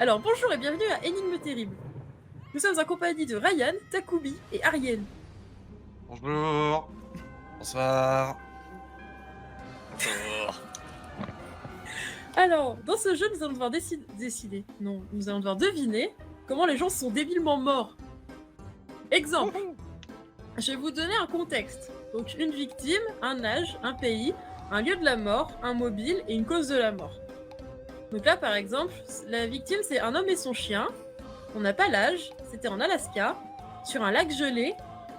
Alors, bonjour et bienvenue à Énigme Terrible. Nous sommes en compagnie de Ryan, Takubi et Ariel. Bonjour. Bonsoir. Oh. Alors, dans ce jeu, nous allons devoir décider. Non, nous allons devoir deviner comment les gens sont débilement morts. Exemple. Je vais vous donner un contexte. Donc, une victime, un âge, un pays, un lieu de la mort, un mobile et une cause de la mort. Donc là, par exemple, la victime, c'est un homme et son chien. On n'a pas l'âge, c'était en Alaska, sur un lac gelé.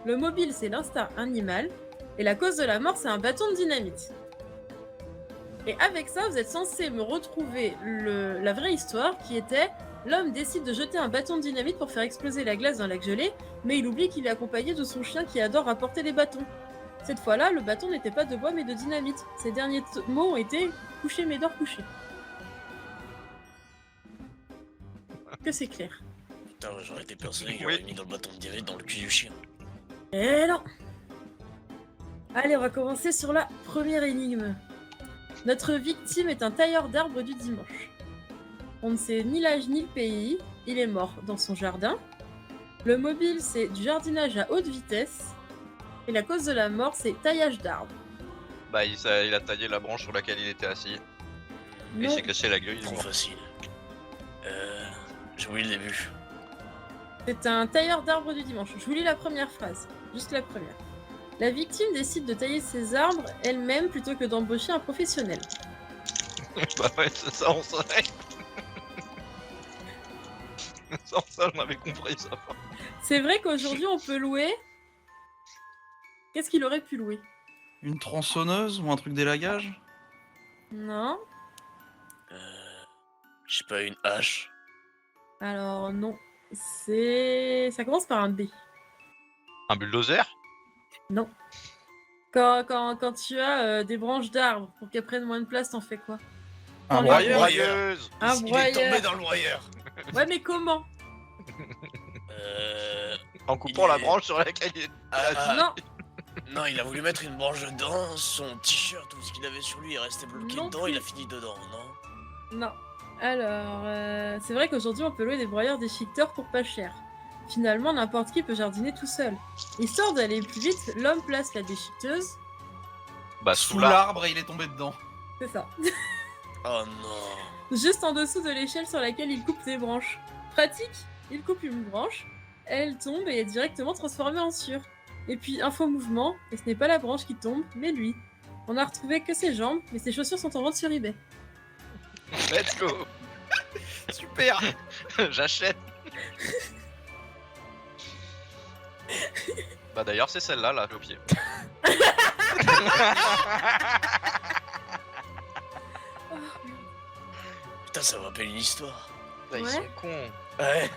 Le mobile, c'est l'instinct animal. Et la cause de la mort, c'est un bâton de dynamite. Et avec ça, vous êtes censé me retrouver la vraie histoire qui était l'homme décide de jeter un bâton de dynamite pour faire exploser la glace d'un lac gelé, mais il oublie qu'il est accompagné de son chien qui adore apporter les bâtons. Cette fois-là, le bâton n'était pas de bois mais de dynamite. Ses derniers mots ont été « couché mais dors couché ». Que c'est clair. Putain, j'aurais été persuadé qu'il aurait mis dans le bâton de dynamite dans le cul du chien. Eh non. Allez, on va commencer sur la première énigme. Notre victime est un tailleur d'arbres du dimanche. On ne sait ni l'âge ni le pays. Il est mort dans son jardin. Le mobile, c'est du jardinage à haute vitesse. Et la cause de la mort, c'est taillage d'arbres. Bah il a taillé la branche sur laquelle il était assis. Et il Non, s'est cassé la gueule, il est Trop mort. facile. J'ai oublié le début. c'est un tailleur d'arbres du dimanche. Je vous lis la première phrase. Juste la première. La victime décide de tailler ses arbres elle-même plutôt que d'embaucher un professionnel. Bah ouais, c'est ça, on savait. Ça, on avait compris ça. C'est vrai qu'aujourd'hui, on peut louer... Qu'est-ce qu'il aurait pu louer? Une tronçonneuse ou un truc d'élagage? Non. Je sais pas, une hache. Alors, non. Ça commence par un B. Un bulldozer? Non. Quand tu as des branches d'arbres pour qu'elles prennent moins de place, t'en fais quoi? Un Dans les- broyeur? Broyeuse. Un Il est broyeur. tombé dans le broyeur. Ouais, mais comment? En coupant Il la est- branche sur laquelle il est assis. Non. Non, il a voulu mettre une branche dedans, son t-shirt, tout ce qu'il avait sur lui est resté bloqué Non dedans, plus. il a fini dedans, non? Non. Alors, c'est vrai qu'aujourd'hui, on peut louer des broyeurs déchiqueteurs pour pas cher. Finalement, n'importe qui peut jardiner tout seul. Histoire d'aller plus vite, l'homme place la déchiqueteuse. Bah Sous l'arbre et il est tombé dedans. C'est ça. Oh non. Juste en dessous de l'échelle sur laquelle il coupe des branches. Pratique, il coupe une branche, elle tombe et est directement transformée en sciure. Et puis, un faux mouvement, et ce n'est pas la branche qui tombe, mais lui. On a retrouvé que ses jambes, mais ses chaussures sont en vente sur eBay. Let's go. Super. J'achète. Bah d'ailleurs c'est celle-là, là, au pied. Putain, ça me rappelle une histoire. Putain, ils Ouais. sont cons. Ouais.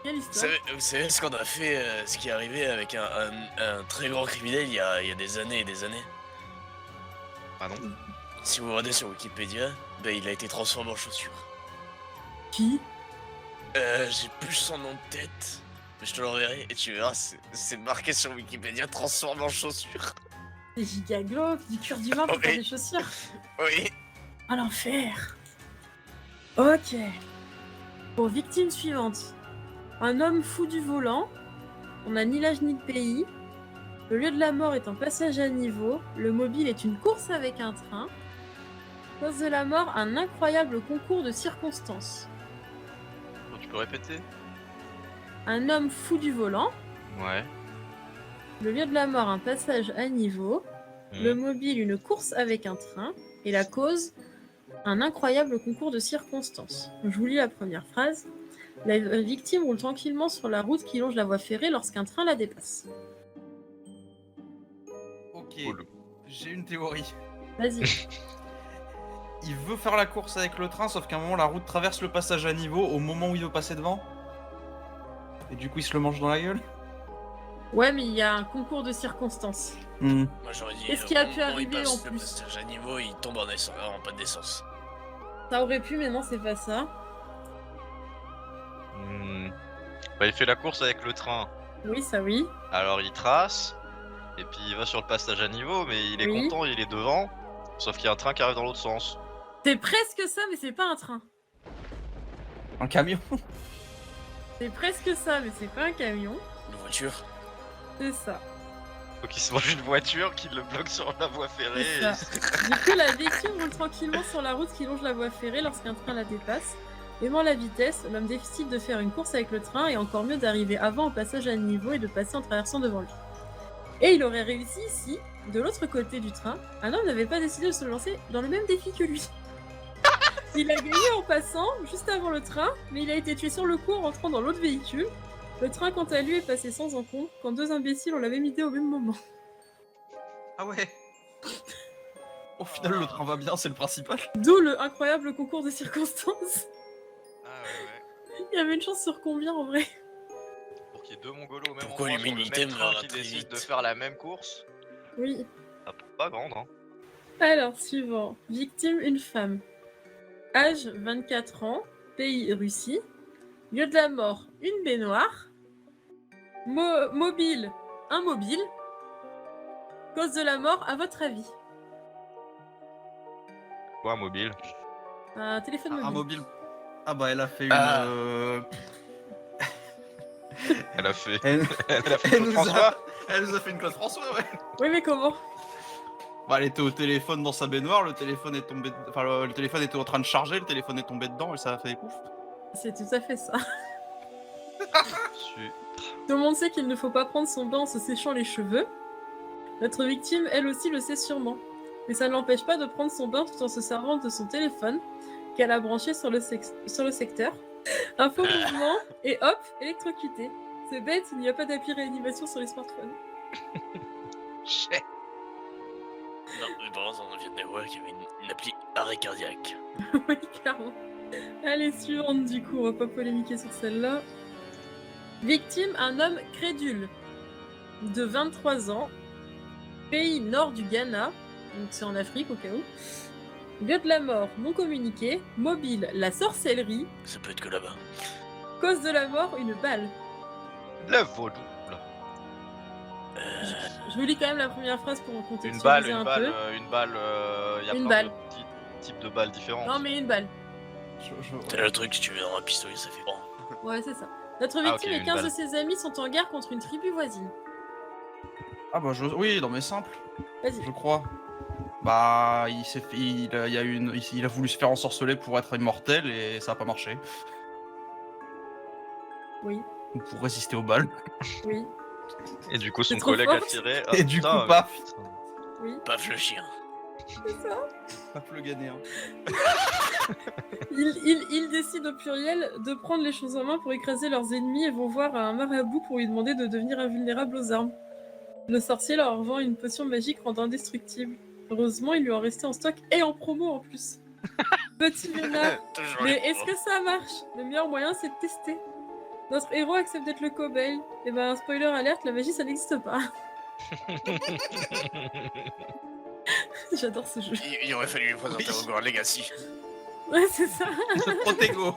Quelle Vous histoire. savez ce qu'on a fait, ce qui est arrivé avec un très grand criminel il y a des années et des années? Ah non. Si vous regardez sur Wikipédia, ben il a été transformé en chaussure. Qui? J'ai plus son nom de tête, mais je te l'enverrai et tu verras, c'est marqué sur Wikipédia transformé en chaussure. Des gigaglobes, du cuir d'humain pour Oui. faire des chaussures. Oui. À l'enfer. Ok. Bon, victime suivante. Un homme fou du volant. On n'a ni l'âge ni le pays. Le lieu de la mort est un passage à niveau. Le mobile est une course avec un train. Cause de la mort, un incroyable concours de circonstances. Bon, tu peux répéter? Un homme fou du volant. Ouais. Le lieu de la mort, un passage à niveau. Le mobile, une course avec un train. Et la cause, un incroyable concours de circonstances. Je vous lis la première phrase. La victime roule tranquillement sur la route qui longe la voie ferrée lorsqu'un train la dépasse. Ok, Cool. j'ai une théorie. Vas-y. Il veut faire la course avec le train, sauf qu'à un moment la route traverse le passage à niveau au moment où il veut passer devant. Et du coup il se le mange dans la gueule. Ouais, mais il y a un concours de circonstances. Moi j'aurais dit. Est-ce qu'il a au pu moment où il arriver passe en le plus? passage à niveau, il tombe en essence, en panne d'essence. Ça aurait pu, mais non, c'est pas ça. Bah il fait la course avec le train. Oui, ça oui. Alors il trace. Et puis il va sur le passage à niveau, mais il est Oui. content, il est devant. Sauf qu'il y a un train qui arrive dans l'autre sens. C'est presque ça, mais c'est pas un train. Un camion. C'est presque ça, mais c'est pas un camion. Une voiture. C'est ça. Donc il se mange une voiture qui le bloque sur la voie ferrée. C'est ça. Du coup, la victime roule tranquillement sur la route qui longe la voie ferrée lorsqu'un train la dépasse. Aimant la vitesse, l'homme décide de faire une course avec le train et encore mieux d'arriver avant au passage à niveau et de passer en traversant devant lui. Et il aurait réussi ici, de l'autre côté du train, un homme n'avait pas décidé de se lancer dans le même défi que lui. Il a gagné en passant, juste avant le train, mais il a été tué sur le coup en rentrant dans l'autre véhicule. Le train, quant à lui, est passé sans encombre quand deux imbéciles ont la même idée au même moment. Ah ouais. Au final, le train va bien, c'est le principal. D'où le incroyable concours de circonstances. Ah ouais. Il y avait une chance sur combien en vrai? Pour qu'il y ait deux mongolos au même Pourquoi endroit sur le l'humanité même meurt train qui très décident vite de faire la même course, Oui. ça peut pas vendre. Hein. Alors, suivant. Victime, une femme. Âge, 24 ans. Pays, Russie. Lieu de la mort, une baignoire. Mobile, un mobile. Cause de la mort, à votre avis? Quoi, un mobile? Un téléphone mobile. Un mobile. Ah bah elle a fait une. Elle a fait. Elle, Elle a fait elle Claude nous François. elle nous a fait une Claude François, ouais. Oui, mais comment? Bah, elle était au téléphone dans sa baignoire, le téléphone est tombé. Enfin, le téléphone était en train de charger, le téléphone est tombé dedans et ça a fait ouf. C'est tout à fait ça. Su- Tout le monde sait qu'il ne faut pas prendre son bain en se séchant les cheveux. Notre victime, elle aussi, le sait sûrement. Mais ça ne l'empêche pas de prendre son bain tout en se servant de son téléphone qu'elle a branché sur le secteur. Un faux mouvement et hop, électrocuté. C'est bête, il n'y a pas d'appli réanimation sur les smartphones. Chais. Non, mais par contre, on vient de voir qu'il y avait une appli arrêt cardiaque. Oui, clairement. Allez, suivante du coup, on va pas polémiquer sur celle-là. Victime, un homme crédule de 23 ans, pays nord du Ghana, donc c'est en Afrique au cas où. Lieu de la mort, non communiqué, mobile, la sorcellerie, Ça peut être que là-bas. cause de la mort, une balle. Le vaudou. là. Je vous lis quand même la première phrase pour Une contextualiser balle, un une peu. balle, une balle. Il y a Une plein balle. de petits types de balles différentes. Non mais une balle. C'est le truc, si tu mets dans un pistolet, ça fait bon. Ouais, c'est ça. Notre Ah, victime ok, et une 15 de balle. ses amis sont en guerre contre une tribu voisine. Ah bah oui, non mais simple, Vas-y. je crois. Bah il s'est fait, il a voulu se faire ensorceler pour être immortel et ça a pas marché. Oui, Ou pour résister aux balles. oui, Et du coup, son C'est trop collègue a fort. tiré. Et du coup, paf. oui, Paf le chien. c'est ça. Paf le Ghanéen. Ils décident au pluriel de prendre les choses en main pour écraser leurs ennemis et vont voir un marabout pour lui demander de devenir invulnérable aux armes. Le sorcier leur vend une potion magique rendant indestructible. Heureusement, il lui en restait en stock et en promo en plus. Petit vénard. Toujours Mais les est-ce que ça marche? Le meilleur moyen, c'est de tester. Notre héros accepte d'être le cobaye. Et ben, spoiler alerte, la magie, ça n'existe pas. J'adore ce jeu. Il aurait fallu lui présenter Oui. Hogwarts Legacy. Ouais, c'est ça. Protego.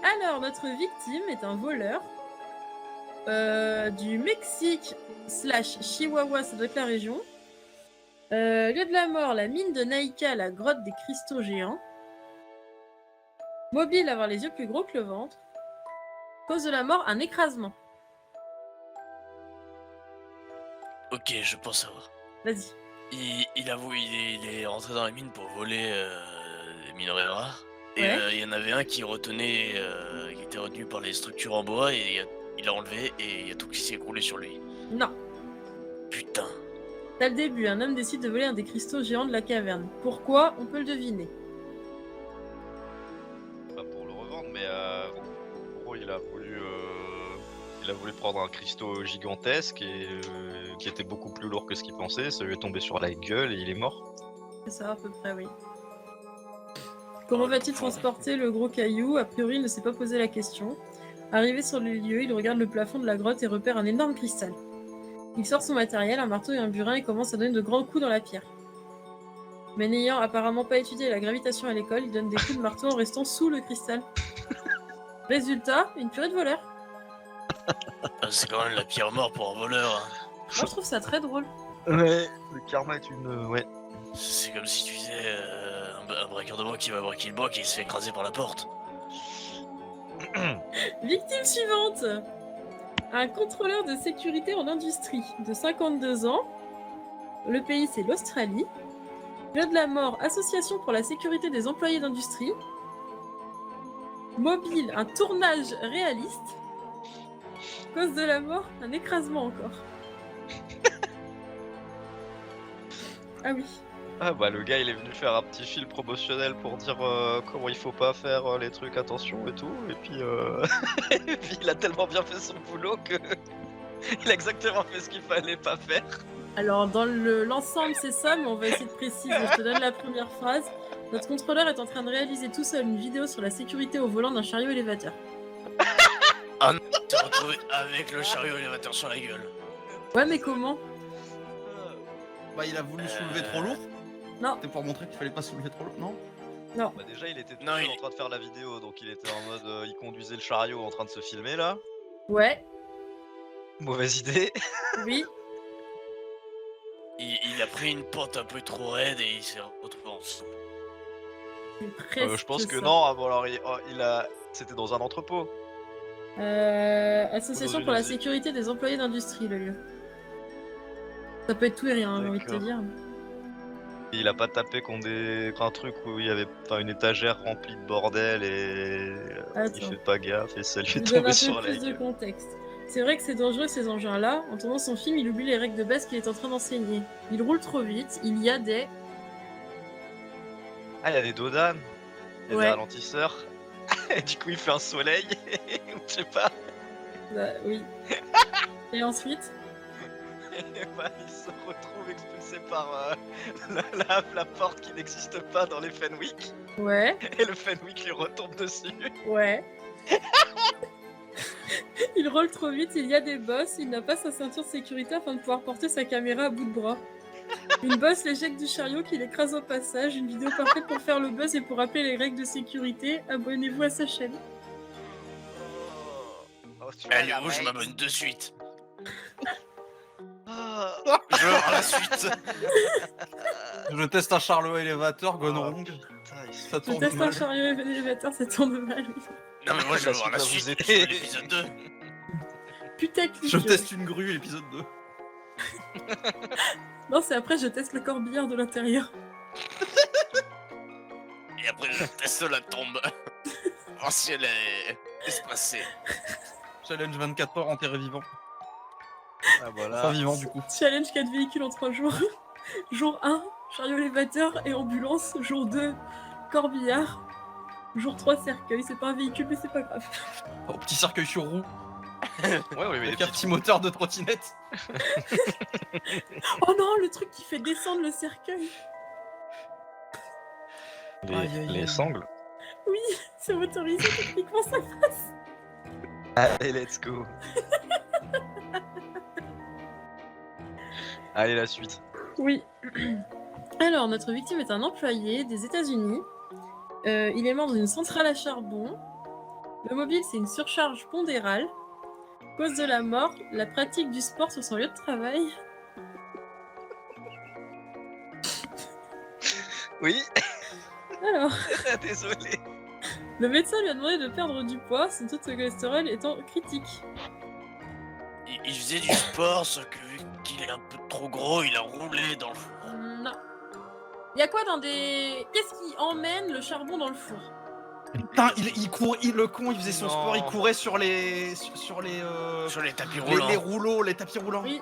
Alors, notre victime est un voleur du Mexique / Chihuahua, ça doit être la région. Lieu de la mort, la mine de Naïka, la grotte des cristaux géants. Mobile, avoir les yeux plus gros que le ventre. Cause de la mort, un écrasement. Ok, je pense savoir. Vas-y. Il avoue, il est rentré dans la mine pour voler des minerais rares. Et Ouais. il y en avait un qui retenait, qui était retenu par les structures en bois et il l'a enlevé et il y a tout qui s'est écroulé sur lui. Non. Putain. Dès le début, un homme décide de voler un des cristaux géants de la caverne. Pourquoi? On peut le deviner. Pas pour le revendre, mais en gros, il a voulu prendre un cristaux gigantesque et qui était beaucoup plus lourd que ce qu'il pensait. Ça lui est tombé sur la gueule et il est mort. C'est ça, à peu près, oui. Comment va-t-il transporter le gros caillou? A priori, il ne s'est pas posé la question. Arrivé sur le lieu, il regarde le plafond de la grotte et repère un énorme cristal. Il sort son matériel, un marteau et un burin, et commence à donner de grands coups dans la pierre. Mais n'ayant apparemment pas étudié la gravitation à l'école, il donne des coups de marteau en restant sous le cristal. Résultat, une purée de voleurs. Ah, c'est quand même la pire mort pour un voleur. Hein. Moi, je trouve ça très drôle. Ouais, le karma est une... ouais. C'est comme si tu disais un braqueur de banque qui va braquer une banque et il se fait écraser par la porte. Victime suivante. Un contrôleur de sécurité en industrie de 52 ans. Le pays, c'est l'Australie. Lieu de la mort, Association pour la sécurité des employés d'industrie. Mobile, un tournage réaliste. Cause de la mort, un écrasement encore. Ah oui. Ah bah le gars il est venu faire un petit film promotionnel pour dire comment il faut pas faire les trucs, attention et tout, et puis, et puis il a tellement bien fait son boulot que il a exactement fait ce qu'il fallait pas faire. Alors, dans l'ensemble, c'est ça, mais on va essayer de préciser. Je te donne la première phrase. Notre contrôleur est en train de réaliser tout seul une vidéo sur la sécurité au volant d'un chariot élévateur. T'es retrouvé avec le chariot élévateur sur la gueule. Ouais, mais comment? Bah, il a voulu soulever trop lourd. Non. C'était pour montrer qu'il fallait pas soulever trop lourd, non? Bah déjà il était tout Non, seul il- en train de faire la vidéo, donc il était en mode il conduisait le chariot en train de se filmer là. Ouais, Mauvaise idée. oui. Il a pris une pente un peu trop raide et il s'est retrouvé en dessous. C'est presque Je pense que ça. non, ah, bon alors il a... C'était dans un entrepôt. Association Dans pour la une usine. sécurité des employés d'industrie, le lieu. Ça peut être tout et rien, j'ai envie de te D'accord. dire. Il a pas tapé contre un truc où il y avait une étagère remplie de bordel et il Attends. fait pas gaffe et ça lui Je est vous donne tombé un sur peu la plus de gueule. contexte. C'est vrai que c'est dangereux ces engins-là. En tournant son film, il oublie les règles de base qu'il est en train d'enseigner. Il roule trop vite, il y a des... Ah, il y a des dodanes, il y a Ouais. des ralentisseurs, et du coup il fait un soleil, ou je sais pas, Bah, oui. Et ensuite? et bah, il se retrouve expulsé par la porte qui n'existe pas dans les Fenwick, Ouais, et le Fenwick lui retombe dessus. ouais. Il roule trop vite, il y a des bosses, il n'a pas sa ceinture de sécurité afin de pouvoir porter sa caméra à bout de bras. Une bosse l'éjecte du chariot qui l'écrase au passage, une vidéo parfaite pour faire le buzz et pour rappeler les règles de sécurité. Abonnez-vous à sa chaîne. Oh, tu Allez, vois, où je la m'abonne de suite. Ah. Je veux voir la suite. Je teste un chariot élévateur, Gonrong. Putain, il se Ça Je tourne teste un mal. chariot élévateur, ça tourne mal. Non mais moi je veux La voir la suite suite. va vous Je veux aider. l'épisode 2. Putaclic. Je teste une grue, l'épisode 2. Non, c'est après, je teste le corbillard de l'intérieur. Et après je teste la tombe. Voir si elle est espacée. Challenge 24 heures enterré vivant. Ah voilà. Pas vivant du coup. Challenge 4 véhicules en 3 jours. Jour 1, chariot élévateur et ambulance. Jour 2, corbillard. Jour 3, cercueil. C'est pas un véhicule, mais c'est pas grave. Oh, petit cercueil sur roue, Ouais, oui, mais avec les un petites petit moteur de trottinette. Oh non, le truc qui fait descendre le cercueil. les, Aïe, aïe, les aïe. sangles. Oui, c'est autorisé techniquement ça passe. Allez, let's go. Allez, la suite. Oui. Alors, notre victime est un employé des États-Unis. Il est mort dans une centrale à charbon. Le mobile, c'est une surcharge pondérale. Cause de la mort, la pratique du sport sur son lieu de travail. Oui, Alors, désolé. le médecin lui a demandé de perdre du poids, son taux de cholestérol étant critique. Il faisait du sport, sauf que vu qu'il est un peu trop gros, il a roulé dans le four. Non. Il y a quoi dans des... Qu'est-ce qui emmène le charbon dans le four? Putain, il court, le con, il faisait son Non. sport, il courait sur les. Sur les. Sur les tapis Les roulants. rouleaux, les tapis roulants. Oui.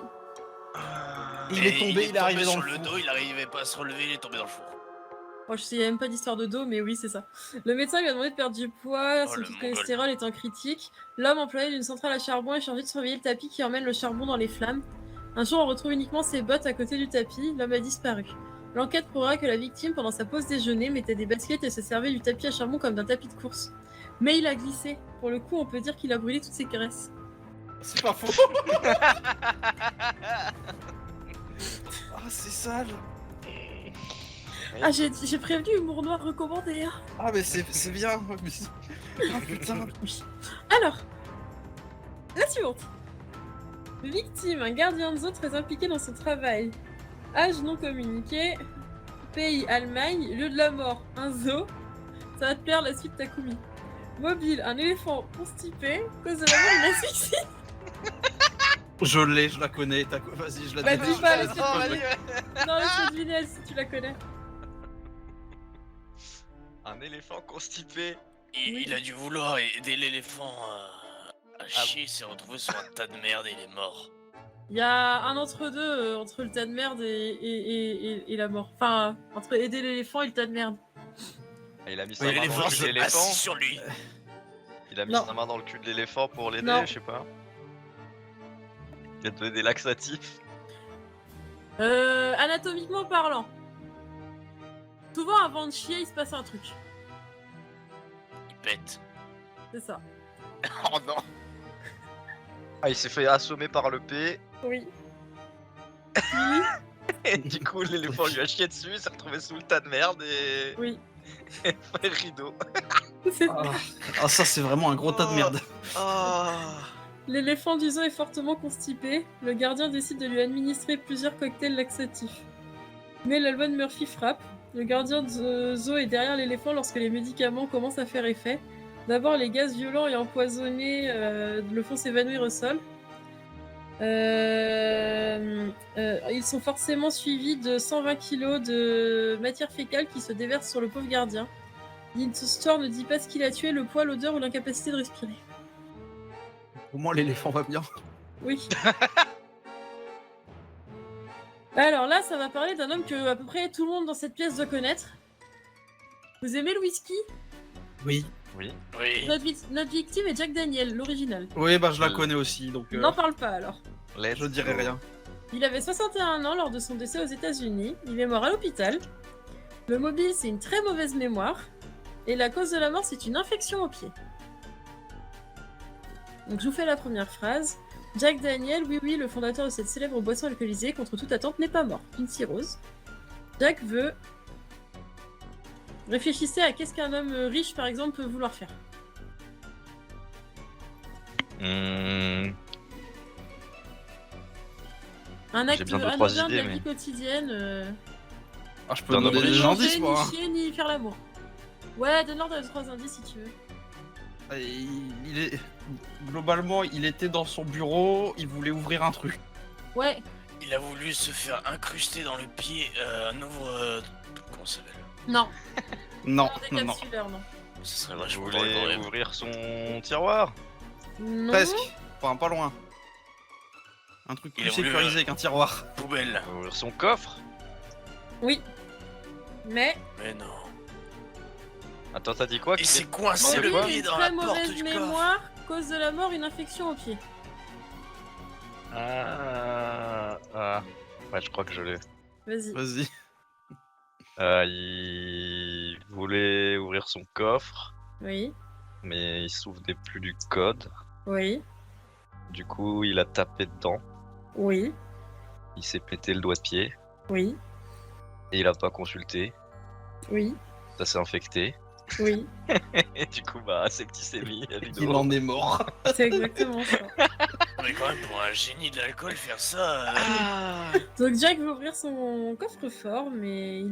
Il est tombé, il est arrivé dans sur le le four. dos, il arrivait pas à se relever, il est tombé dans le four. Moi, je sais même pas d'histoire de dos, mais oui, c'est ça. Le médecin lui a demandé de perdre du poids, Oh, son le taux de mongol. cholestérol étant critique. L'homme employé d'une centrale à charbon est chargé de surveiller le tapis qui emmène le charbon dans les flammes. Un jour, on retrouve uniquement ses bottes à côté du tapis. L'homme a disparu. L'enquête prouvera que la victime, pendant sa pause déjeuner, mettait des baskets et se servait du tapis à charbon comme d'un tapis de course. Mais il a glissé. Pour le coup, on peut dire qu'il a brûlé toutes ses caresses. C'est pas faux. Ah, c'est sale. Ah, j'ai prévenu humour noir recommandé. Hein. Ah, mais c'est bien. Mais ah, putain. Alors, la suivante. Victime, un gardien de zoo très impliqué dans son travail. Âge non communiqué. Pays Allemagne. Lieu de la mort, un zoo. Ça va te plaire la suite Takumi. Mobile, un éléphant constipé. Cause de la mort, une asphyxie. Je l'ai, je la connais. Vas-y, je la Bah, devine. dis pas, Je- laisse-le Oh, deviner. vas-y, ouais. Non, laisse-le deviner elle, si tu la connais. Un éléphant constipé. Il a dû vouloir aider l'éléphant à chier, il s'est retrouvé sur un tas de merde et il est mort. Il y a un entre-deux entre le tas de merde et la mort. Enfin, entre aider l'éléphant et le tas de merde. Il a mis sa Oui, main l'éléphant, dans le cul Je de suis l'éléphant. assis sur lui. Il a mis Non. sa main dans le cul de l'éléphant pour l'aider, Non. je sais pas. Il a donné des laxatifs. Anatomiquement parlant. Souvent, avant de chier, il se passe un truc. Il pète. C'est ça. Oh non. Ah, il s'est fait assommer par le P. Oui. Et du coup, l'éléphant lui a chié dessus, il s'est retrouvé sous le tas de merde et. Oui. et fait rideau. C'est- Ah, ça, c'est vraiment un gros tas de merde. Ah. L'éléphant du zoo est fortement constipé. Le gardien décide de lui administrer plusieurs cocktails laxatifs. Mais la loi de Murphy frappe. Le gardien de zoo est derrière l'éléphant lorsque les médicaments commencent à faire effet. D'abord, les gaz violents et empoisonnés le font s'évanouir au sol. Ils sont forcément suivis de 120 kg de matière fécale qui se déverse sur le pauvre gardien. L'histoire ne dit pas ce qui l'a tué, le poids, l'odeur ou l'incapacité de respirer. Au moins, l'éléphant va bien. Oui. Alors là, ça va parler d'un homme que à peu près tout le monde dans cette pièce doit connaître. Vous aimez le whisky? Oui. Oui. Oui. Notre victime est Jack Daniel, l'original. Oui, bah, je la connais aussi, donc N'en parle pas alors. Let's je dirai go. rien. Il avait 61 ans lors de son décès aux États-Unis. Il est mort à l'hôpital. Le mobile, c'est une très mauvaise mémoire. Et la cause de la mort, c'est une infection au pied. Donc je vous fais la première phrase. Jack Daniel, oui, le fondateur de cette célèbre boisson alcoolisée, contre toute attente, n'est pas mort. Une cirrhose. Jack veut... Réfléchissez à qu'est-ce qu'un homme riche, par exemple, peut vouloir faire. Un acte J'ai bien deux, trois anodin de la idées, vie quotidienne. Ah, je peux D'un donner homme Ni des riche. indices, manger, moi. ni chier, ni faire l'amour. Ouais, donne-leur 2-3 indices si tu veux. hein. Il est... Globalement, il était dans son bureau, il voulait ouvrir un truc. Ouais, Il a voulu se faire incruster dans le pied un ouvre. Comment ça s'appelle? non. Non, Un non, non. décapsuleur, non. Ce serait Je vachement voulais drôle quand même. ouvrir son tiroir. Non. Presque. Enfin, pas loin. Un truc Il plus a voulu, sécurisé qu'un tiroir. Poubelle. Ouvrir son coffre. Oui. Mais, Mais non. Attends, t'as dit quoi? Et c'est coincé C'est le quoi pied une dans très la porte mauvaise du coffre. mémoire, cause de la mort, une infection au pied. Ah. Ouais, je crois que je l'ai. Vas-y. Vas-y. Il voulait ouvrir son coffre, Oui, mais il se souvenait plus du code. oui, Du coup, il a tapé dedans. oui, Il s'est pété le doigt de pied. oui, Et il a pas consulté. oui, Ça s'est infecté. oui. Et du coup, bah, septicémie, rideau. Il en est mort. C'est exactement ça. Mais quand même, pour un génie de l'alcool, faire ça. Donc Jack veut ouvrir son coffre-fort, mais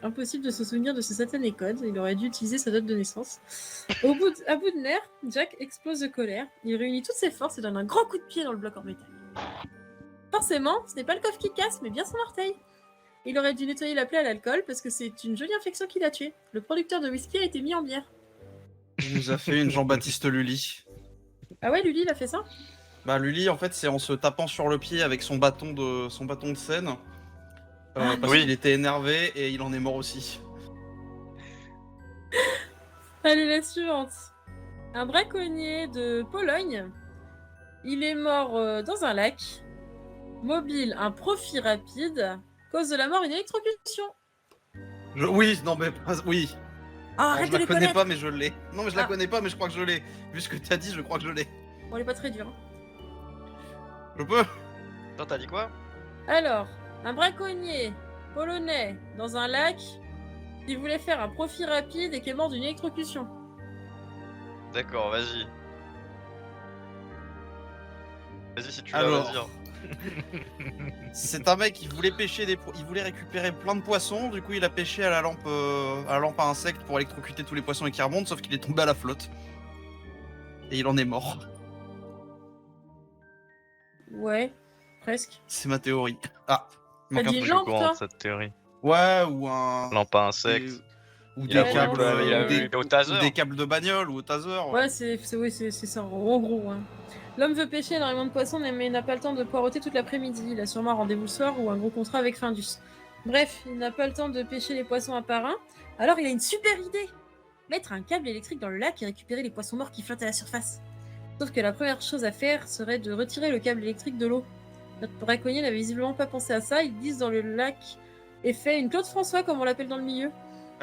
impossible de se souvenir de ce satané code. Il aurait dû utiliser sa date de naissance. À bout de nerfs, Jack explose de colère. Il réunit toutes ses forces et donne un grand coup de pied dans le bloc en métal. Forcément, ce n'est pas le coffre qui casse, mais bien son orteil. Il aurait dû nettoyer la plaie à l'alcool parce que c'est une jolie infection qui l'a tué. Le producteur de whisky a été mis en bière. Il nous a fait une Jean-Baptiste Lully. Ah ouais, Lully, il a fait ça? Bah, Lully, en fait, c'est en se tapant sur le pied avec son bâton de scène. Ah, Parce oui. qu'il était énervé et il en est mort aussi. Allez, la suivante. Un braconnier de Pologne. Il est mort dans un lac. Mobile, un profit rapide. Cause de la mort, une électrocution. Oui, non, mais oui. Ah, Alors, arrête je de la les connais connaître. pas, mais je l'ai. Non, mais je la Ah. connais pas, mais je crois que je l'ai. Vu ce que t'as dit, je crois que je l'ai. Bon, elle est pas très dure. Je peux. Attends, t'as dit quoi? Alors, un braconnier polonais dans un lac. Il voulait faire un profit rapide et qui est mort d'une électrocution. D'accord, vas-y. Vas-y si tu l'as, Alors. vas-y. Hein. C'est un mec qui voulait pêcher il voulait récupérer plein de poissons, du coup il a pêché à la lampe à insectes pour électrocuter tous les poissons et qui remontent, sauf qu'il est tombé à la flotte. Et il en est mort. Ouais, presque. C'est ma théorie. Ah, il manque T'as un dit truc. Je suis au lampe, courant toi de cette théorie. Ouais, ou un... Lampe à insectes. Ou Il des a voulu câbles, pas- il a ou des- voulu au taser. ou des câbles de bagnole ou au taser. Ouais, c'est ça, en gros. Hein. L'homme veut pêcher énormément de poissons, mais n'a pas le temps de poireauter toute l'après-midi. Il a sûrement un rendez-vous le soir ou un gros contrat avec Findus. Bref, il n'a pas le temps de pêcher les poissons un par un. Alors il a une super idée. Mettre un câble électrique dans le lac et récupérer les poissons morts qui flottent à la surface. Sauf que la première chose à faire serait de retirer le câble électrique de l'eau. Notre braconnier n'avait visiblement pas pensé à ça. Il glisse dans le lac et fait une Claude François, comme on l'appelle dans le milieu.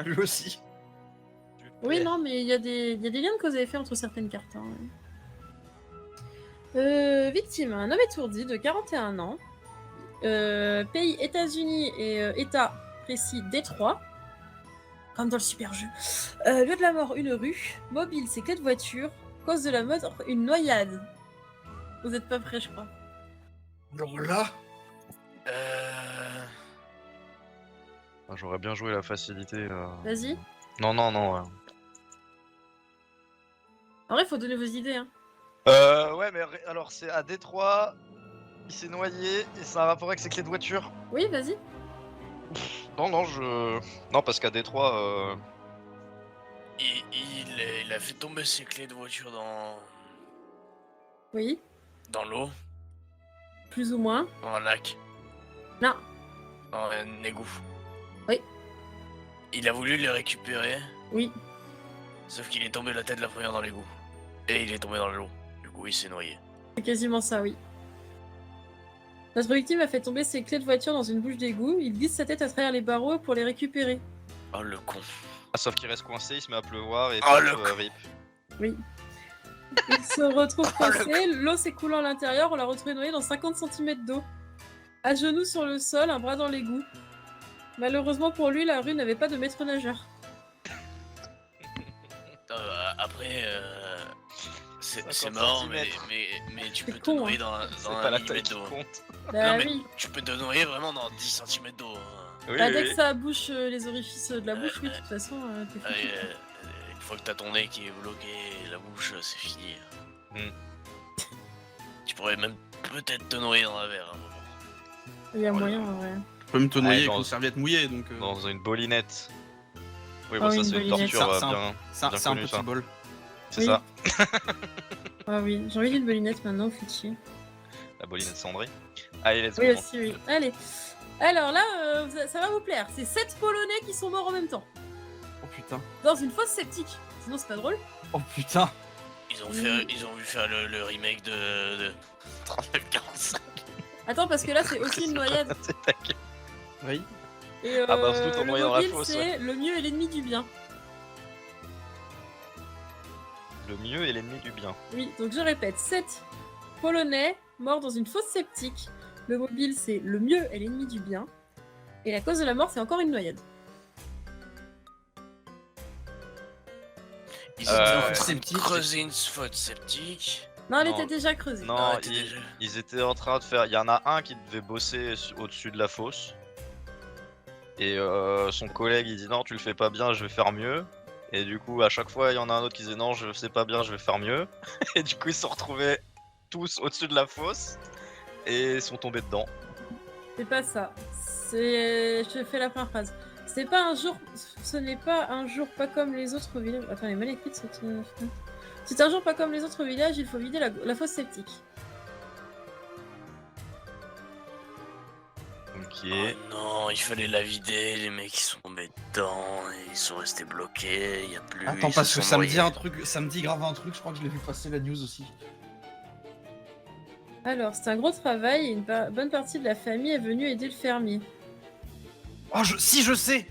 Lui aussi. Oui, non, mais il y a des liens de cause et effet entre certaines cartes. Hein. Victime, un homme étourdi de 41 ans. Pays États-Unis et État précis Détroit. Comme dans le super jeu. Lieu de la mort, une rue. Mobile, ses clés de voiture. Cause de la mort, une noyade. Vous êtes pas prêts, je crois. Alors là, Ah, j'aurais bien joué la facilité. Vas-y. Non. En vrai, faut donner vos idées. Hein. Ouais, mais alors c'est à Détroit, il s'est noyé et ça a un rapport avec ses clés de voiture. Oui, vas-y. Non, parce qu'à Détroit, Il a fait tomber ses clés de voiture Oui, dans l'eau, plus ou moins. dans un lac, Non. dans un égout. Oui. Il a voulu les récupérer, Oui. sauf qu'il est tombé la tête la première dans l'égout. Et il est tombé dans l'eau. Du coup, il s'est noyé. C'est quasiment ça, oui. Notre victime a fait tomber ses clés de voiture dans une bouche d'égout. Il glisse sa tête à travers les barreaux pour les récupérer. Oh le con. sauf qu'il reste coincé, il se met à pleuvoir et Oh, pouf, le rip. Oui. Il se retrouve coincé, l'eau s'écoulant à l'intérieur, on l'a retrouvé noyé dans 50 cm d'eau. À genoux sur le sol, un bras dans l'égout. Malheureusement pour lui, la rue n'avait pas de maître nageur. Après, c'est 50 marrant, centimètres. mais tu C'est peux te con, noyer C'est dans pas un la taille millimètre qui d'eau. compte. Bah Non, mais oui. tu peux te noyer vraiment dans 10 cm d'eau. Oui, Bah, oui, dès que oui. ça bouche les orifices de la bouche, oui, de toute façon, t'es foutu. Une fois que t'as ton nez qui est bloqué, la bouche, c'est fini. Tu pourrais même peut-être te noyer dans la verre à un moment. Il y a Voilà. moyen, en vrai. tu peux me te noyer avec dans- une serviette mouillée, donc... Dans une bolinette. Oui, Ah bon, oui, ça une c'est une bolinette. torture Ça, bien. c'est bien un connu, petit ça. bol. C'est Oui. ça, Ah oui, j'ai envie d'une bolinette maintenant, fichier. la bolinette cendrée. Allez, let's go. Oui, aussi, oui. Allez. Alors là, ça va vous plaire. C'est 7 Polonais qui sont morts en même temps. Oh putain. Dans une fosse septique. Sinon, c'est pas drôle. Oh putain. Ils ont vu faire le remake de 39-45. Attends, parce que là, c'est aussi une noyade. C'est ta gueule. Oui. Et Ah bah, surtout en le noyant dans la mobile, fosse, c'est ouais. le mieux est l'ennemi du bien. Le mieux est l'ennemi du bien. Oui, donc je répète, 7 Polonais morts dans une fosse septique. Le mobile, c'est le mieux est l'ennemi du bien. Et la cause de la mort, c'est encore une noyade. Ils étaient en train de Septique. creuser une fosse septique. Non, elle Non. était déjà creusée. Non, Ah, t'es déjà- ils étaient en train de faire. Il y en a un qui devait bosser au-dessus de la fosse. Et son collègue il dit non, tu le fais pas bien, je vais faire mieux. Et du coup, à chaque fois, il y en a un autre qui disait non, je sais pas bien, je vais faire mieux. Et du coup, ils se sont retrouvés tous au-dessus de la fosse et sont tombés dedans. C'est pas ça. C'est. Je fais la première phrase. C'est pas un jour. Ce n'est pas un jour pas comme les autres villages. Attends, elle est mal écrite cette fenêtre. C'est un jour pas comme les autres villages, il faut vider la fosse septique. Ok. Oh non, il fallait la vider, les mecs ils sont tombés dedans, et ils sont restés bloqués, il y a plus. Attends, ils parce se que sont ça me noyés. dit un truc, ça me dit grave un truc, je crois que je l'ai vu passer la news aussi. Alors, c'est un gros travail et une bonne partie de la famille est venue aider le fermier. Oh, si, je sais.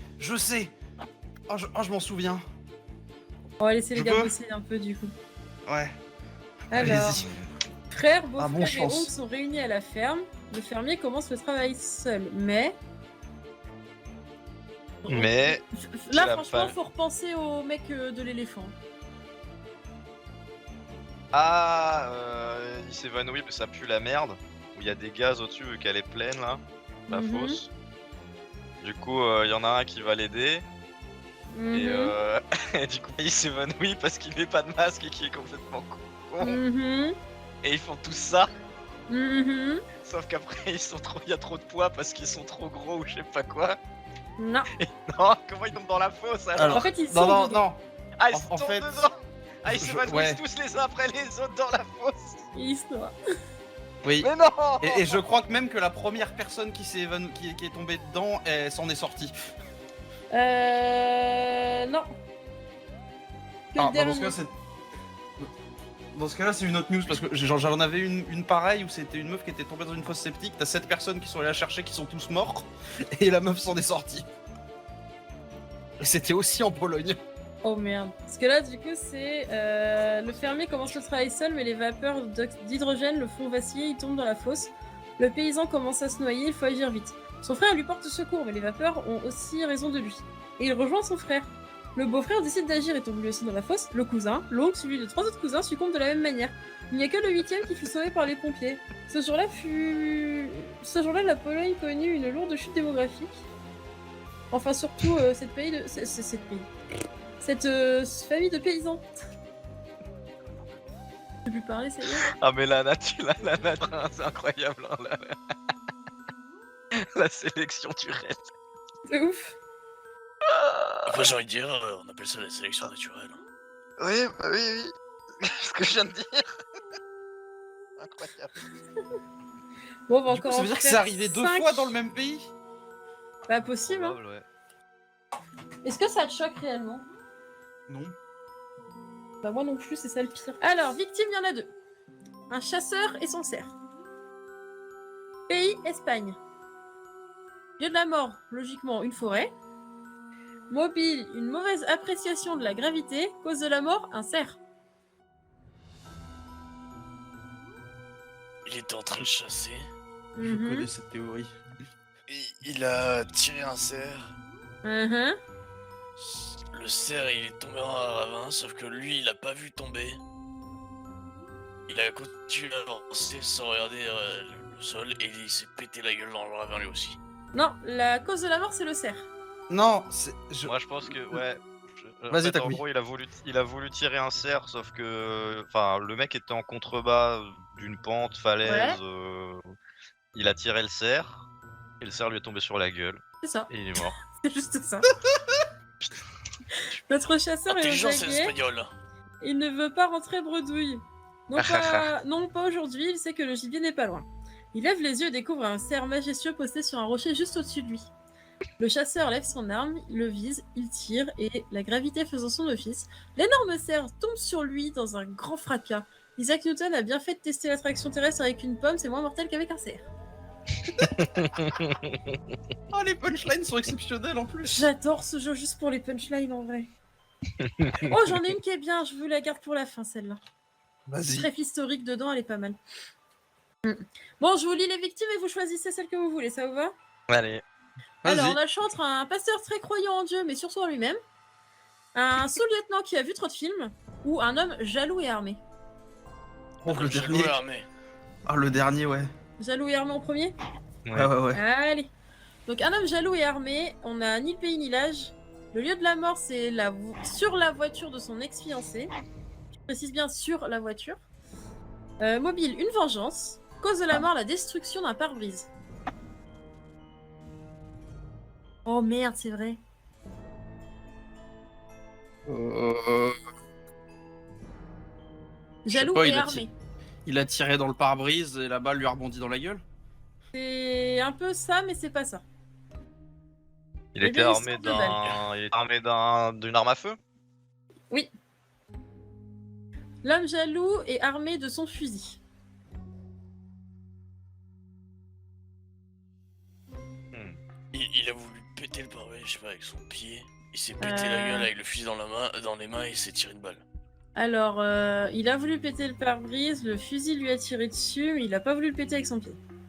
Oh, je m'en souviens. On va laisser les Je gars peux bosser un peu du coup. Ouais. Alors, Allez-y. frères, beaux-frères bon et chance. oncles sont réunis à la ferme. Le fermier commence le travail seul, mais... Mais Là, la franchement, femme- faut repenser au mec de l'éléphant. il s'évanouit, mais ça pue la merde. il y a des gaz au-dessus vu qu'elle est pleine là, la Mhm. fosse. Du coup, il y en a un qui va l'aider. Et, et du coup, il s'évanouit parce qu'il met pas de masque et qu'il est complètement con. Mhm. Et ils font tout ça, Mhm. sauf qu'après il y a trop de poids parce qu'ils sont trop gros ou je sais pas quoi. Non. Non, comment ils tombent dans la fosse alors, Alors, En fait, ils non, sont non, dedans. non. Ah, ils en tombent fait, dedans. Ah, ils s'évanouissent ouais. tous les uns après les autres dans la fosse. Ils se noient. Oui. Mais non. Et je crois que même que la première personne qui qui est tombée dedans, elle s'en est sortie. Non. Que le Dans ce dernier. cas, dans ce cas-là, c'est une autre news parce que j'en avais une pareille où c'était une meuf qui était tombée dans une fosse septique. T'as 7 personnes qui sont allées la chercher qui sont tous morts et la meuf s'en est sortie. Et c'était aussi en Pologne. Oh merde. Parce que là, du coup, c'est. Le fermier commence le travail seul, mais les vapeurs d'hydrogène le font vaciller, il tombe dans la fosse. Le paysan commence à se noyer, il faut agir vite. Son frère lui porte secours, mais les vapeurs ont aussi raison de lui. Et il rejoint son frère. Le beau-frère décide d'agir et tombe lui aussi dans la fosse. Le cousin, l'oncle, suivi de 3 autres cousins, succombent de la même manière. Il n'y a que le 8e qui fut sauvé par les pompiers. Ce jour-là, la Pologne connut une lourde chute démographique. Enfin, surtout, cette famille de paysans. Je peux plus parler, ça y est. Ah mais la nature, c'est incroyable. Hein, la sélection du raid. C'est ouf. Après, j'ai envie de dire, on appelle ça la sélection naturelle. Oui, bah oui. Ce que je viens de dire. Incroyable. Bon, on va Du coup, encore. ça veut dire que c'est arrivé 2 fois dans le même pays? Pas possible, hein. Ouais. Est-ce que ça te choque réellement? Non. Bah, moi non plus, c'est ça le pire. Alors, victime, il y en a 2. Un chasseur et son cerf. Pays, Espagne. Lieu de la mort, logiquement, une forêt. Mobile, une mauvaise appréciation de la gravité. Cause de la mort, un cerf. Il était en train de chasser. Je Mhm. connais cette théorie. Il a tiré un cerf. Mhm. Le cerf, il est tombé dans un ravin, sauf que lui, il a pas vu tomber. Il a continué à avancer sans regarder le sol et il s'est pété la gueule dans le ravin lui aussi. Non, la cause de la mort, c'est le cerf. Non, Moi je pense que ouais. Vas-y, En Takumi. gros, il a voulu tirer un cerf, sauf que, enfin, le mec était en contrebas d'une pente, falaise. Il a tiré le cerf et le cerf lui est tombé sur la gueule C'est ça. et il est mort. C'est juste ça. Notre chasseur est au Intelligence taquet. espagnole. Il ne veut pas rentrer bredouille. Non pas aujourd'hui, il sait que le gibier n'est pas loin. Il lève les yeux et découvre un cerf majestueux posté sur un rocher juste au-dessus de lui. Le chasseur lève son arme, le vise, il tire et, la gravité faisant son office, l'énorme cerf tombe sur lui dans un grand fracas. Isaac Newton a bien fait de tester l'attraction terrestre avec une pomme, c'est moins mortel qu'avec un cerf. Oh, les punchlines sont exceptionnelles en plus. J'adore ce jeu juste pour les punchlines en vrai. Oh, j'en ai une qui est bien, je vous la garde pour la fin celle-là. Vas-y. Trêve historique dedans, elle est pas mal. Bon, je vous lis les victimes et vous choisissez celle que vous voulez, ça vous va? Allez. Alors, Vas-y. on a le choix entre un pasteur très croyant en Dieu, mais surtout en lui-même, un sous-lieutenant qui a vu trop de films, ou un homme jaloux et armé. Oh, le Jaloux dernier. et armé. Ah, le dernier, ouais. Jaloux et armé en premier? Ouais. Allez. Donc, un homme jaloux et armé, on a ni le pays ni l'âge. Le lieu de la mort, c'est sur la voiture de son ex-fiancé. Je précise bien sur la voiture. Mobile, une vengeance. Cause de la mort, la destruction d'un pare-brise. Oh merde, c'est vrai. Jaloux pas, et il a armé. Il a tiré dans le pare-brise et la balle lui a rebondi dans la gueule. C'est un peu ça, mais c'est pas ça. Il Eh était bien, il armé sort de balle. il était armé d'une arme à feu. Oui. L'homme jaloux est armé de son fusil. Il a voulu péter le pare-brise, je sais pas, avec son pied. Il s'est pété la gueule avec le fusil dans les mains et il s'est tiré une balle. Alors, il a voulu péter le pare-brise, le fusil lui a tiré dessus, mais il a pas voulu le péter avec son pied.